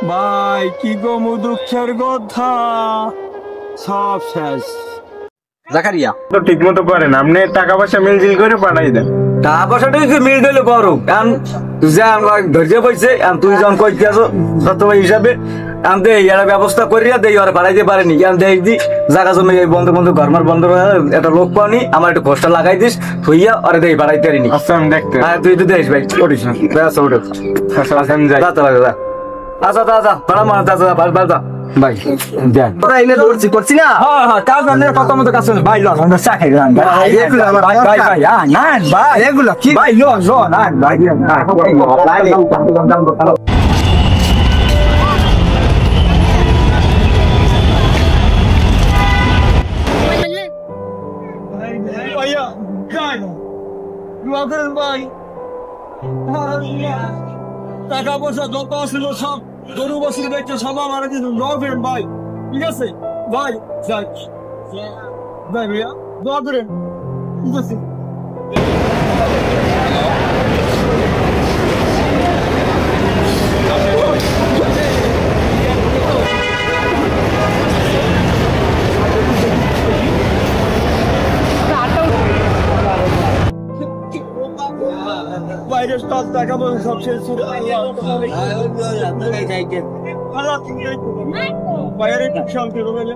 ভাই কি গো দুঃখের কথা সব শেষ। জাকারিয়া তো ঠিক মতো করেন, আপনি টাকা পয়সা মিলজিল করে পাঠাই দেন। টাকা পয়সাটা মিল দিলে করো, কারণ তুই যে ধৈর্য পাইছে তুই যখন কইতে আসো সত্যবাই হিসাবে আমি এর ব্যবস্থা করিয়া দেই আর বাড়াইতে পারেনি। দেখি জায়গা জমি বন্ধু বন্ধু ঘরমার বন্ধ একটা লোক পাওনি, আমার একটু কষ্ট লাগাই দিস থইয়া ওরে দেই বাড়াইতে পারিনি। আচ্ছা আমি দেখতে। হ্যাঁ তুই তো দেখ ভাই করিস না। আচ্ছা ওটা আমি যাই। আচ্ছা দাদা ভাড়া মারা দাদা ভাই বাদা ভাই দেন তোরা এনে দৌড়ছি করছি না। হ্যাঁ হ্যাঁ কাজ রান্নার কথা মতো কাজ করছে ভাই লন আমরা চা খাই রান ভাই এগুলো ভাই ভাই ভাই না ভাই এগুলো কি ভাই লন লন না ভাই না ভাইয়া কেন করেন ভাই টাকা পয়সা যত ছিল সব গরু বছর বেঁচে সব আমার দোয়া করেন ভাই, ঠিক আছে ভাই যাই ভাই ভাইয়া দোয়া করেন, ঠিক আছে। বাইরের সব টাকা পয়সা সব শেষ ছিল বাইরে শান্তি রবেলে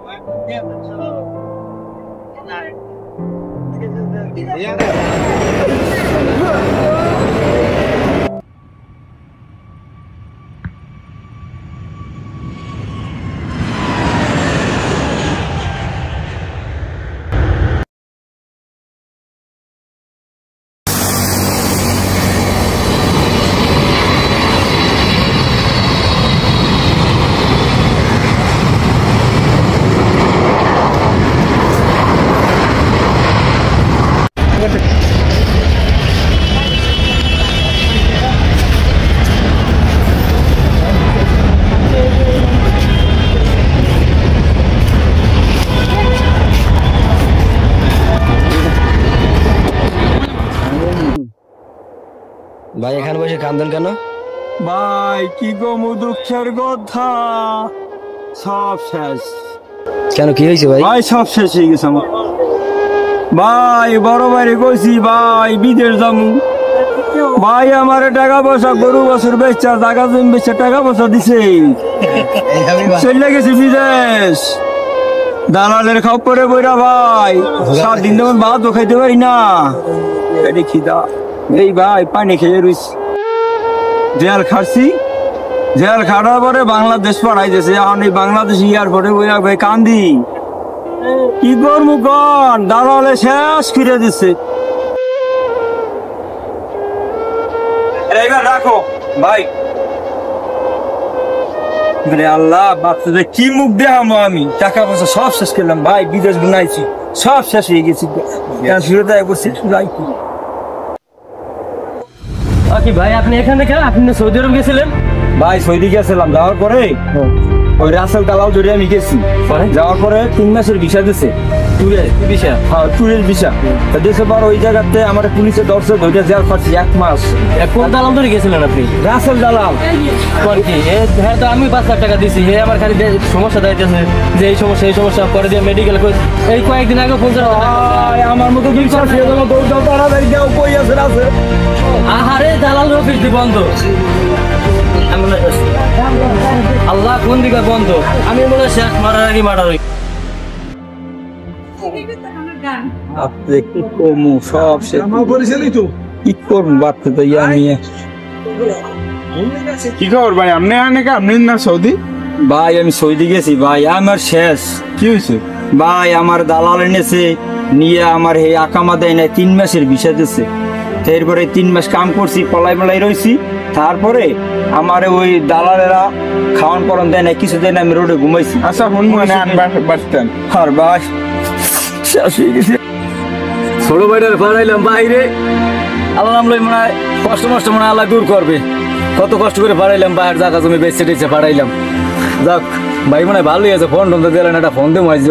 ভাই এখানে বসে কান্দেন কেন? ভাই কি গো দুঃখের কথা সব শেষ। কেন কি হয়েছে ভাই? ভাই সব শেষ হয়ে গেছে আমার ভাই, বড় বাইরে কইছি ভাই বিদেশ যাবো ভাই, আমার টাকা পয়সা গরু বছর বেচা জায়গা জমি বেচা টাকা পয়সা দিছে চলে গেছি বিদেশ। দালালের খপ্পরে বইরা ভাই 7 দিন যেমন ভাতও খাইতে পারি না, এটি খিদা এই ভাই পানি খেয়ে রইছি। জেল খাটছি, জেল খাটার পরে বাংলাদেশ পাঠাই দিয়েছে, এখন এই বাংলাদেশ এয়ারপোর্টে বইরা ভাই কান্দি কি করবো কন, দালালে শেষ ফিরে দিচ্ছে। এইবার রাখো ভাই, আল্লাহ বাচ্চাদের কি মুখ দেখাবো আমি, টাকা পয়সা সব শেষ করলাম ভাই, বিদেশ বানাইছি সব শেষ হয়ে গেছি। কি ভাই আপনি এখানে কেন? আপনি সৌদি আরব গেছিলেন? ভাই সৌদি গেছিলাম, যাওয়ার পরে ওই রাসেল দালাল ধরে আমি গেছি, যাওয়ার পরে 3 মাসের ভিসা দিছে, ট্যুরের ভিসা। হ্যাঁ ট্যুরের ভিসা দেশে পর ওই জায়গাতে আমার পুলিশে ধরছে, ধরে জেল খাটছি 1 মাস। কোন দালাল ধরে গেছিলেন আপনি? রাসেল দালাল। কি হ্যাঁ তো আমি 5 লাখ টাকা দিছি, হে আমার খালি সমস্যা দিতেছে যে এই সমস্যা এই সমস্যা করে দিয়ে মেডিকেল এই কয়েকদিন আগে 50 আমার মতো বিশ্বাস তাড়াতাড়ি দেও কই আছে রাসেল। আহারে দালাল অফিস দি বন্ধ, আল্লাহ কোন দিকে বন্ধ, আমি মনে হয় শেষ মারার আগে মারা হই। আপনি কি করবো সব শেষ কি করবো বাচ্চা তো আমি। কি খবর ভাই, আপনি আপনি না সৌদি? ভাই আমি সৌদি গেছি ভাই, আমার শেষ। কি হয়েছে ভাই? আমার দালাল এনেছে নিয়ে আমার এই আকামা দেয় না, 3 মাসের ভিসা দিচ্ছে। এরপরে 3 মাস কাম করছি, পলাই পলাই রয়েছি, তারপরে আমার ওই দালালেরা খাওয়ান পরন দেয় না, কিছু দেয় না, আমি রোডে ঘুমাইছি। আচ্ছা ফোন বাসতেন আর ভাই শেষ হয়ে গেছে। ছোট ভাইটার পাঠাইলাম বাইরে, আল্লাহ নাম লই মনে হয় কষ্ট মষ্ট মনে হয় আল্লাহ দূর করবে। কত কষ্ট করে পাঠাইলাম, বাইরের জায়গা জমি বেচে টেচে পাঠাইলাম। যাক ভাই মনে হয় ভালোই আছে, ফোন টোন তো দিলেন, একটা ফোন দিয়ে মাইজ।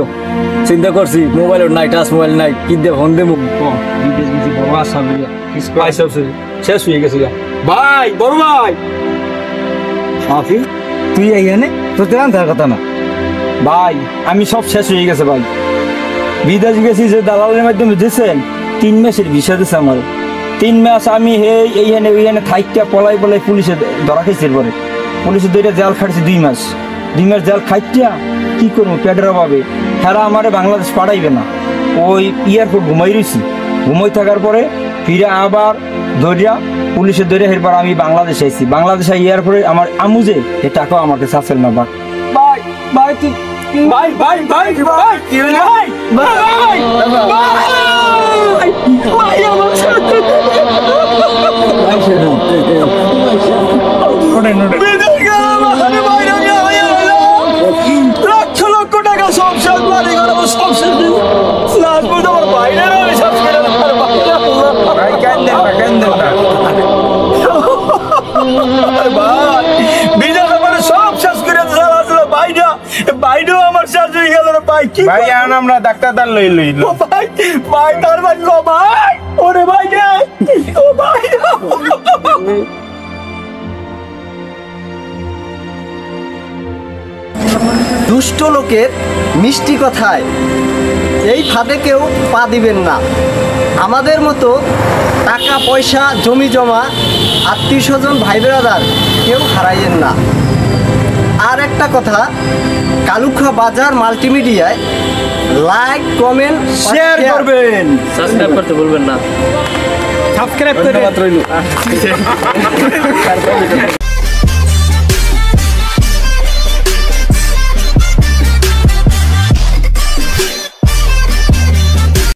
চিন্তা করছি মোবাইল নাই, টাচ মোবাইল নাই, কি দিয়ে ফোন দেবো? শেষ হয়ে গেছে ভাই, বড় ভাই। মাফি তুই এইখানে তোর তো আনতে কথা না। ভাই আমি সব শেষ হয়ে গেছে ভাই। বিদেশ গেছি যে দালালের মাধ্যমে দিয়েছেন, 3 মাসের ভিসা দিছে আমার। 3 মাস আমি এইখানে ওইখানে থাইকা পলাই পুলিশে ধরা খাইছে। পরে পুলিশে ধরে জেল খাটছি 2 মাস। 2 মাস জেল খাইটিয়া কি করবো পেটের অভাবে। হেরা আমারে বাংলাদেশ পাঠাইবে না, ওই এয়ারপোর্ট ঘুমাই রয়েছি। ঘুমাই থাকার পরে ফিরে আবার ধরিয়া পুলিশে ধরে এরপর আমি বাংলাদেশ আইছি। বাংলাদেশে এয়ারপোর্টে আমার আমু যে এ টাকাও আমাকে চাচ্ছেন না। ভাই ভাই তুই ভাই ভাই ভাই ভাই কি হলো ভাই ভাই ভাই আমার সাথে লক্ষ লক্ষ টাকা সব শেষ, বাড়ি ঘর সব শেষ। লাস্ট পর্যন্ত আমার বাইরের আমি শেষ করে ভাই কেন দেন না, কেন দেন না? ভাই বিজয় আমার সব শেষ করে বাইরা বাইরেও আমার শেষ হয়ে গেল রে ভাই। কি ভাই এখন আমরা ডাক্তার দান লই লই ও ভাই ভাই তার ভাই গো ভাই, ওরে ভাই রে ও ভাই। দুষ্ট লোকের মিষ্টি কথায় এই ফাঁদে কেউ পা দিবেন না। আমাদের মতো টাকা পয়সা জমি জমা আত্মীয় স্বজন ভাই ব্রাদার কেউ হারাইয়েন না। আর একটা কথা, কালুখা বাজার মাল্টিমিডিয়ায় লাইক কমেন্ট শেয়ার করবেন, সাবস্ক্রাইব করতে ভুলবেন না। সাবস্ক্রাইব করে